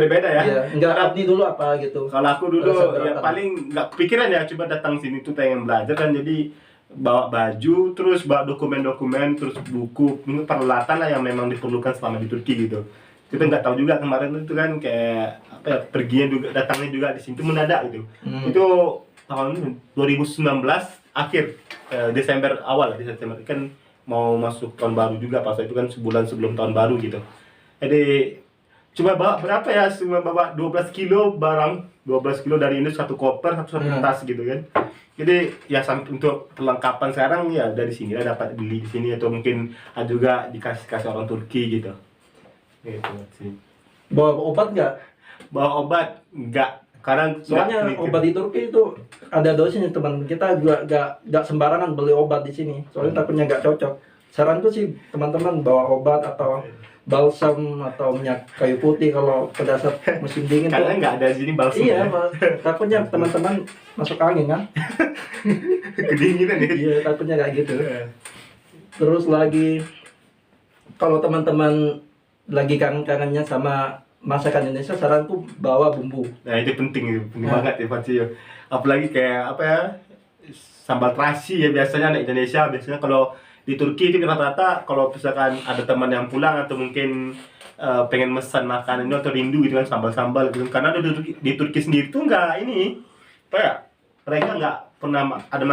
beda-beda ya. Iya, enggak Abdi dulu apa gitu. Kalau aku dulu Pada saat ya berangkat. paling nggak kepikiran ya, coba datang sini tuh pengen belajar kan, jadi bawa baju, terus bawa dokumen-dokumen, terus buku, peralatan lah yang memang diperlukan selama di Turki gitu. Kita nggak tahu juga kemarin itu kan kayak apa ya, perginya juga datangnya juga di sini tuh mendadak gitu. Itu tahun 2019 akhir, Desember awal, Desember kan mau masuk tahun baru juga, pas itu kan sebulan sebelum tahun baru gitu. Jadi cuma bawa berapa ya, cuma bawa 12 kilo barang, 12 kilo dari ini, satu koper, satu tas gitu kan. Jadi ya untuk perlengkapan sekarang ya dari sini lah, dapat beli di sini, atau mungkin ada juga dikasih orang Turki gitu. Gitu sih. Bawa obat nggak? Bawa obat enggak, karena Soalnya obat di Turki itu ada dosisnya teman. Kita juga nggak sembarangan beli obat di sini. Soalnya takutnya nggak cocok. Saranku sih teman-teman bawa obat atau balsam atau minyak kayu putih kalau pada saat musim dingin karena tuh. nggak ada di sini balsam. Iya, takutnya teman-teman masuk angin kan? Kedinginan ya. Iya, takutnya kayak gitu. Terus lagi kalau teman-teman lagi kangen-kangennya sama masakan Indonesia, saranku bawa bumbu. Nah itu penting banget ya pasti ya. Apalagi kayak apa ya, sambal terasi ya biasanya anak Indonesia. Biasanya kalau di Turki itu rata-rata kalau misalkan ada teman yang pulang atau mungkin pengen pesan makanan ini atau rindu gitu kan, sambal-sambal gitu. Karena di Turki sendiri tuh nggak ini apa ya, mereka nggak pernah ada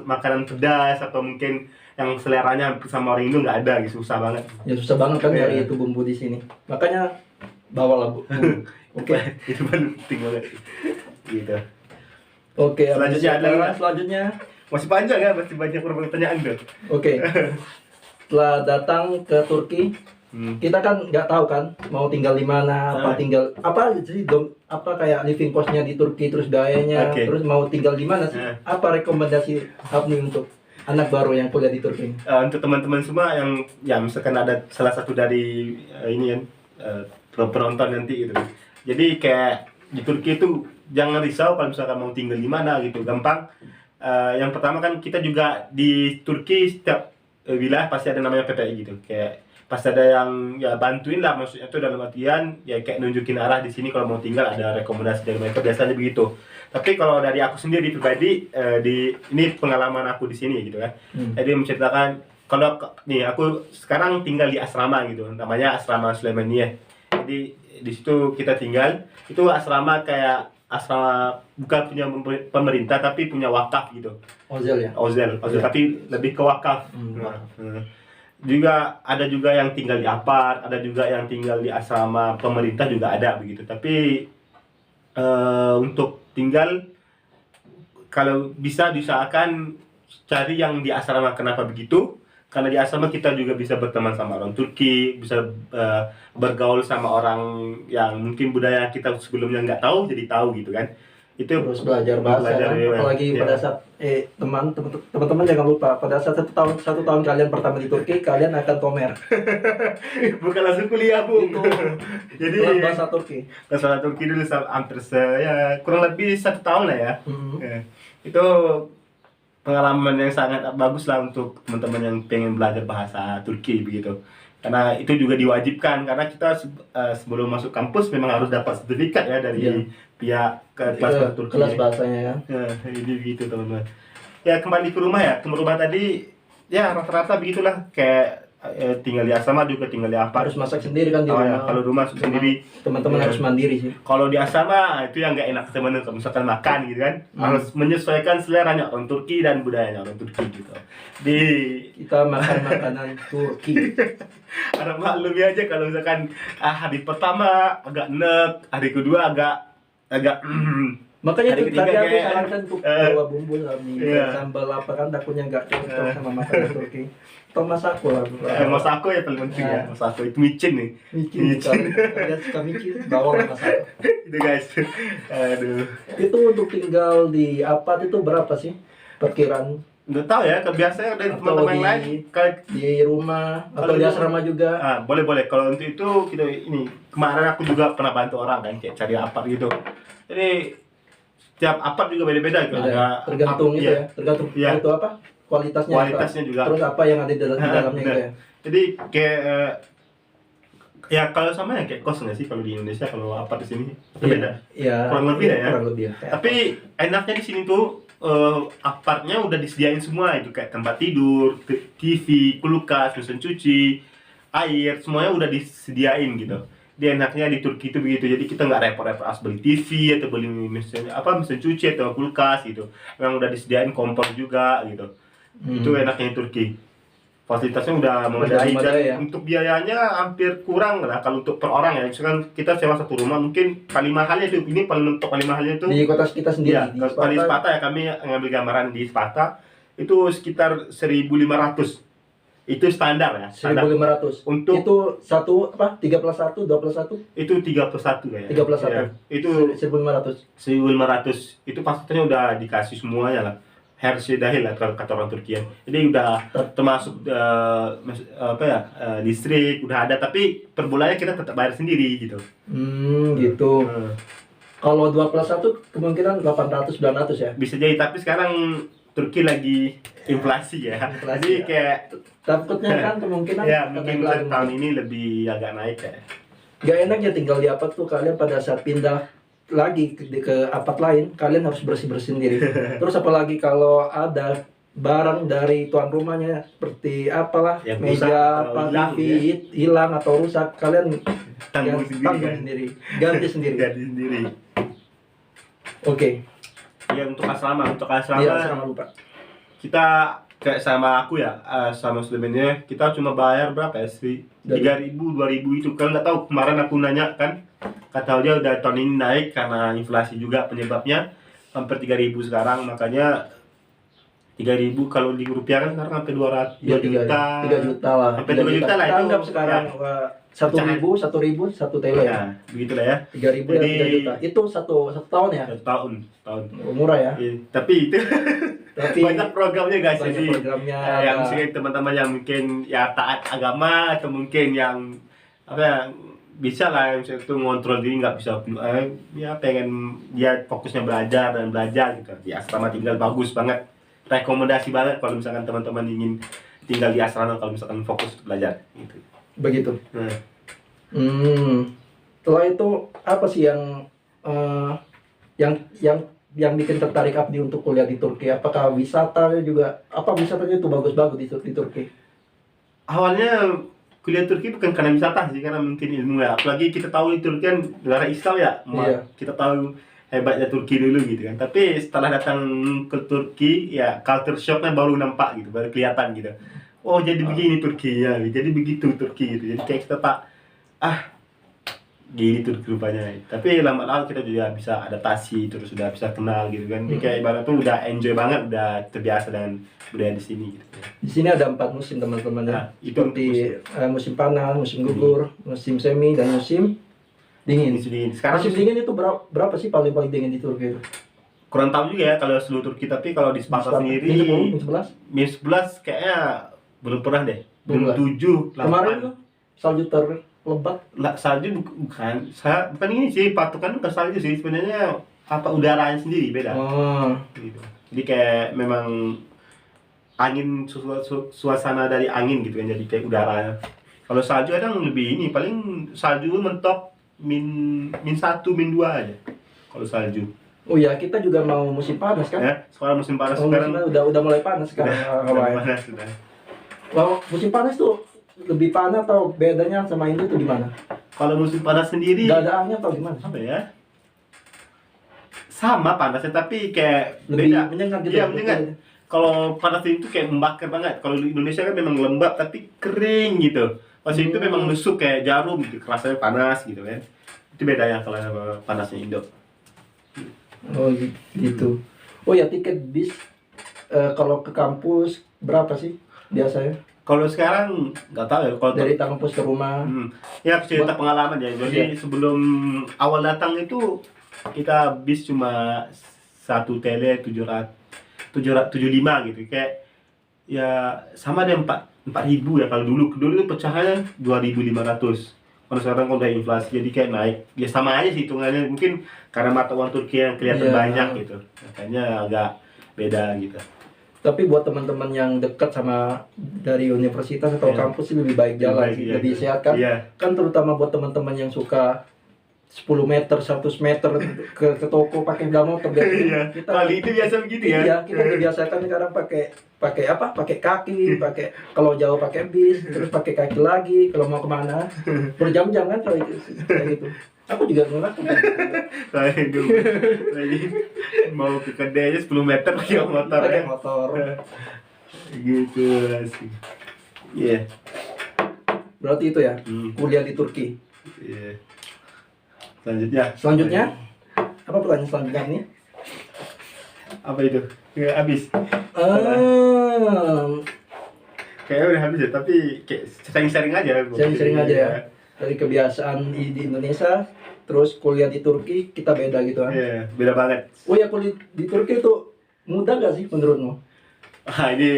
makanan pedas atau mungkin yang seleranya sama orang Indo, nggak ada gitu, susah banget. Ya susah banget kan nyari itu bumbu di sini. Makanya bawalah bumbu. Oke. Itu penting banget gitu. Oke, Selanjutnya selanjutnya. Masih panjang ya, masih banyak pertanyaan tuh. Oke. Setelah datang ke Turki, kita kan nggak tahu kan mau tinggal di mana, tinggal apa sih, apa kayak living costnya di Turki, terus gayanya, terus mau tinggal di mana sih? Apa rekomendasi Abni untuk anak baru yang kuliah di Turki? Untuk teman-teman semua yang ya misalkan ada salah satu dari ini kan penonton nanti gitu. Jadi kayak di Turki itu jangan risau kalau misalkan mau tinggal di mana gitu, gampang. Yang pertama kan kita juga di Turki setiap wilayah pasti ada namanya PPI gitu, kayak pasti ada yang ya bantuin lah, maksudnya itu dalam artian ya kayak nunjukin arah di sini kalau mau tinggal, ada rekomendasi dari mereka, biasanya begitu. Tapi kalau dari aku sendiri pribadi, ini pengalaman aku di sini gitu kan. Jadi menceritakan kalau nih aku sekarang tinggal di asrama gitu, namanya asrama Sulaimaniye. Jadi di situ kita tinggal, itu asrama kayak asrama bukan punya pemerintah tapi punya wakaf gitu. Ozel ya? Ozel, tapi lebih ke wakaf. Juga ada juga yang tinggal di apart, ada juga yang tinggal di asrama pemerintah juga ada begitu. Tapi untuk tinggal kalau bisa diusahakan cari yang di asrama. Kenapa begitu? Karena di asrama kita juga bisa berteman sama orang Turki, bisa bergaul sama orang yang mungkin budaya kita sebelumnya nggak tahu, jadi tahu gitu kan. Itu terus belajar bahasa kan? Apalagi pada saat teman-teman jangan lupa, pada saat satu tahun kalian pertama di Turki, kalian akan tomer. Bukan langsung kuliah bu. Jadi bahasa Turki. Bahasa Turki dulu hampir ya kurang lebih 1 tahun lah ya. Itu pengalaman yang sangat bagus lah untuk teman-teman yang pengen belajar bahasa Turki begitu. Karena itu juga diwajibkan, karena kita sebelum masuk kampus memang harus dapat sertifikat ya dari pihak kelas Turki. Kelas bahasanya ya. Jadi begitu teman-teman. Ya kembali ke rumah ya, ke rumah tadi ya rata-rata begitulah, kayak tinggal di asrama juga tinggal di apa. Harus masak sendiri kan di rumah. Ya, kalau rumah sendiri. Teman-teman harus mandiri sih. Kalau di asrama itu yang nggak enak teman-teman, kalau misalkan makan gitu kan, harus menyesuaikan seleranya orang Turki dan budayanya orang Turki gitu. Kita makan makanan Turki. Ada maklumi aja kalau misalkan hari pertama agak enek, hari kedua agak makanya hari itu tadi aku kayak, sarankan untuk bawa bumbu sambal apa kan, takutnya nggak cocok sama makanan Turki. Atau masako lah. Masako ya paling penting ya. Masako itu micin nih. Micin. Kalian suka micin, bawa lah masako. Itu guys. Aduh. Itu untuk tinggal di apart itu berapa sih perkiraan? Nggak tahu ya, biasanya dari teman-teman lain di rumah atau di asrama juga. Boleh. Kalau untuk itu kita ini kemarin aku juga pernah bantu orang kan, kayak cari apart gitu. Jadi setiap apart juga beda-beda gitu. Tergantung itu ya. Tergantung itu apa? Kualitasnya juga. Terus apa yang ada di dalamnya gitu ya. Jadi kayak Ya kalau sama ya kayak kos nggak sih kalau di Indonesia, kalau apa di sini itu Iya, beda. iya, Kurang lebih ya. kurang lebih ya. Tapi enaknya di sini tuh apartnya udah disediain semua itu, kayak tempat tidur, TV, kulkas, mesin cuci, air, semuanya udah disediain gitu. Dia enaknya di Turki itu begitu. Jadi kita nggak repot-repot harus beli TV atau beli mesin cuci atau kulkas gitu. Memang udah disediain kompor juga gitu. Itu enaknya di Turki. Fasilitasnya udah memadai, memadai, dan ya. untuk biayanya hampir kurang lah kalau untuk per orang ya. Misalkan kita sewa satu rumah mungkin paling mahalnya itu, ini paling mentok paling mahalnya itu Di kota kita sendiri, ya, di kalau di Sparta, Sparta ya, kami ngambil gambaran di Sparta itu sekitar 1.500 itu standar ya, standar. 1.500. Untuk itu satu apa? 3+1, 2+1? itu 3+1 ya. 3+1. Ya, itu 1.500. 1.500 itu fasilitasnya udah dikasih semuanya lah. Hershey dahil lah kalau kata orang Turki ya. Jadi udah termasuk listrik udah ada, tapi per bulannya kita tetap bayar sendiri gitu. Gitu. Kalau 2+1 kemungkinan 800, 900 ya. Bisa jadi, tapi sekarang Turki lagi inflasi ya. Jadi ya. kayak Takutnya kan kemungkinan ya mungkin naik lagi. tahun ini lebih agak naik ya. Gak enak ya tinggal di apart tuh, kalian pada saat pindah lagi ke apart lain, kalian harus bersih-bersih sendiri. Terus apalagi kalau ada barang dari tuan rumahnya seperti apalah, Yang rusak meja, atau apa, hilang, TV hilang atau rusak, kalian Tanggung yang sendiri tanggung kan? sendiri, ganti sendiri. Ganti sendiri. Oke. Ya untuk asrama Iya, sama lupa. kita kayak sama aku ya, sama Sulaimannya kita cuma bayar berapa ya sih, 3.000 2.000 itu kan. Nggak tahu, kemarin aku nanya kan, kata dia udah tahun ini naik karena inflasi juga penyebabnya, hampir 3.000 sekarang. Makanya 3.000 kalau di rupiah kan sekarang sampai 200 Ya, 2 juta 3 juta lah. sampai 2 juta lah Kita itu anggap sekarang ya. 1.000 1 tele ya. Ya begitulah ya, 3.000 ya, 3 juta. Itu satu tahun ya. tahun Murah ya. tapi itu Tapi banyak programnya guys. banyak Jadi programnya, yang ada. mungkin teman-teman yang mungkin ya taat agama, atau mungkin yang apa ya, bisa lah misalnya itu ngontrol diri, nggak bisa ya pengen dia fokusnya belajar dan belajar gitu. Di asrama tinggal bagus banget, rekomendasi banget kalau misalkan teman-teman ingin tinggal di asrama, kalau misalkan fokus belajar gitu. Begitu. Nah, Setelah itu apa sih yang yang yang bikin tertarik Abdi untuk kuliah di Turki? Apakah wisata juga? Apa wisatanya itu bagus-bagus di Turki? awalnya kuliah Turki bukan karena wisata sih, karena mungkin ilmu ya. Apalagi kita tahu di Turki kan negara Islam ya. Iya. Kita tahu hebatnya Turki dulu gitu kan. Tapi setelah datang ke Turki ya, culture shocknya baru nampak gitu, baru kelihatan gitu. Oh jadi begini Turkinya, jadi begitu Turki gitu. Jadi kayak kita gini Turki rupanya. Tapi lama-lama kita juga bisa adaptasi, terus sudah bisa kenal gitu kan. Jadi kayak ibarat tuh udah enjoy banget, udah terbiasa dengan budaya di sini gitu. Di sini ada 4 musim teman-teman ya. Nah, itu Seperti musim panas, musim gugur, musim semi, dan musim dingin. Sekarang Musim dingin itu berapa sih paling dingin di Turki? kurang tahu juga ya kalau seluruh Turki, tapi kalau di Sparta sendiri Min 10, min 11? -11 kayaknya belum pernah deh. Belum. Belum 7, 8. Kemarin tuh salju terlebat. Salju bukan ini sih, patokan bukan salju sih sebenarnya, apa udaranya sendiri beda. Gitu. Jadi kayak memang angin, suasana dari angin gitu kan, jadi kayak udaranya. Kalau salju kadang lebih ini, paling salju mentok min 1 min 2 aja kalau salju. Oh ya, kita juga mau musim panas kan? Ya, sekarang musim panas Musim sekarang. panas udah mulai panas sekarang. Udah panas sudah. Wow, musim panas tuh lebih panas atau bedanya sama Indo tuh gimana? Kalau musim panas sendiri Gak ada angin atau gimana? apa ya? Sama panasnya, tapi kayak Lebih beda. menyengat gitu. Iya, menyengat. Kalau panas itu kayak membakar banget. Kalau di Indonesia kan memang lembab tapi kering gitu. Pas itu memang nusuk kayak jarum gitu, kerasanya panas gitu kan. Itu beda ya kalau panasnya Indo. Oh gitu. Oh ya, tiket bis kalau ke kampus berapa sih biasanya? Kalau sekarang nggak tahu ya. Kalau Dari kampus ke rumah. ya cerita pengalaman ya. Jadi sebelum awal datang itu kita bis cuma 1 tele 775 gitu. Kayak ya sama deh 4.000 ya kalau dulu itu pecahannya 2.500. Kalau sekarang udah inflasi jadi kayak naik. Ya sama aja sih hitungannya, mungkin karena mata uang Turki yang kelihatan banyak gitu. Makanya agak beda gitu. Tapi buat teman-teman yang dekat sama dari universitas atau kampus sih lebih baik jalan sih, lebih sehat kan. Kan terutama buat teman-teman yang suka 10 meter, 100 meter ke toko pakai motor biasa. Kita kali itu biasa begitu ya. Iya, kita dibiasakan sekarang pakai apa? Pakai kaki, pakai kalau jauh pakai bis, terus pakai kaki lagi kalau mau kemana. Berjam-jam kan kalau itu kayak gitu. Aku juga ngelakuin. Saya dulu lagi mau ke kedai aja 10 meter pakai motor Pakai ya. motor. Gitu sih. Iya. Berarti itu ya, kuliah di Turki. Iya. Selanjutnya apa pertanyaan selanjutnya nih? Apa itu? Ya, habis. Kayaknya udah habis ya, tapi kayak sering-sering aja. Sering-sering aja ya. Dari kebiasaan di Indonesia, terus kuliah di Turki kita beda gitu kan? Iya, beda banget. Oh ya, kuliah di Turki itu mudah gak sih menurutmu? Ini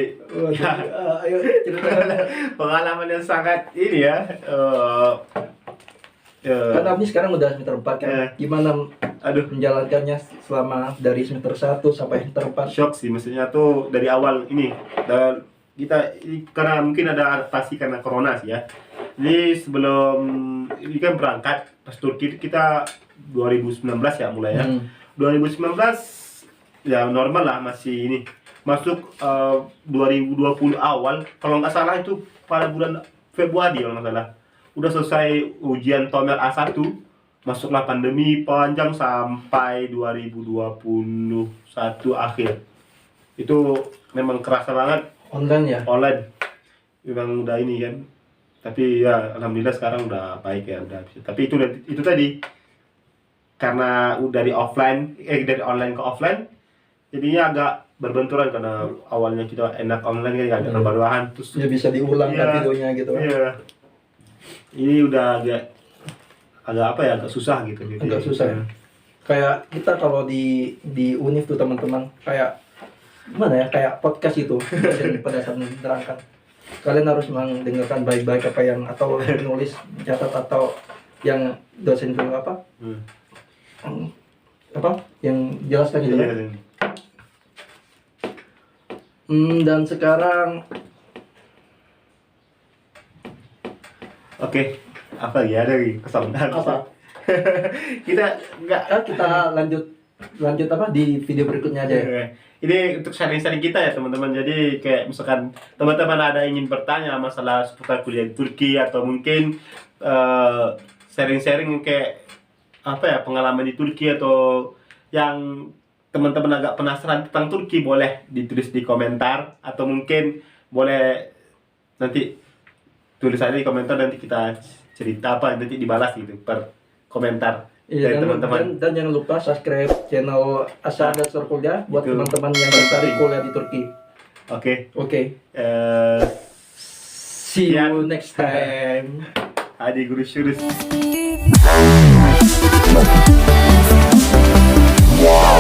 Ayo ceritakan. pengalaman yang sangat ini ya. Karena ini sekarang udah semester 4 kan? Gimana menjalankannya selama dari semester 1 sampai semester 4? Shock sih, maksudnya tuh dari awal ini. Dan kita karena mungkin ada adaptasi karena corona sih ya. Jadi sebelum ini kan berangkat pas Turki kita 2019 ya mulai ya. 2019 ya normal lah masih ini. Masuk 2020 awal kalau nggak salah itu pada bulan Februari kalau nggak salah. Udah selesai ujian TOEFL A1, masuklah pandemi panjang sampai 2021 akhir. Itu memang kerasa banget. Online ya? Online. Memang udah ini kan. Tapi ya alhamdulillah sekarang udah baik ya, udah bisa. Tapi itu tadi karena udah dari online ke offline, jadinya agak berbenturan karena awalnya kita enak online kan ada perubahan terus ya bisa diulang kan videonya gitu kan. Iya. Ini udah agak apa ya, agak susah gitu. Agak susah ya. Kayak kita kalau di univ tuh teman-teman kayak gimana ya, kayak podcast itu pada saat menerangkan. Kalian harus mendengarkan baik-baik apa yang atau nulis catat atau yang dosen itu apa yang jelaskan gitu kan. Dan sekarang Oke, apa lagi ada lagi kesalahan apa? kita lanjut apa di video berikutnya aja ya. Ini untuk sharing-sharing kita ya teman-teman. Jadi kayak misalkan teman-teman ada ingin bertanya masalah seputar kuliah di Turki atau mungkin sharing-sharing kayak apa ya, pengalaman di Turki atau yang teman-teman agak penasaran tentang Turki, boleh ditulis di komentar atau mungkin boleh nanti tulis aja di komentar, nanti kita cerita apa nanti dibalas gitu per komentar. Iya, dan jangan lupa subscribe channel Asa Dasar Kuliah buat teman-teman yang tertarik kuliah di Turki. Oke. See you next time. Hadi görüşürüz. Wow.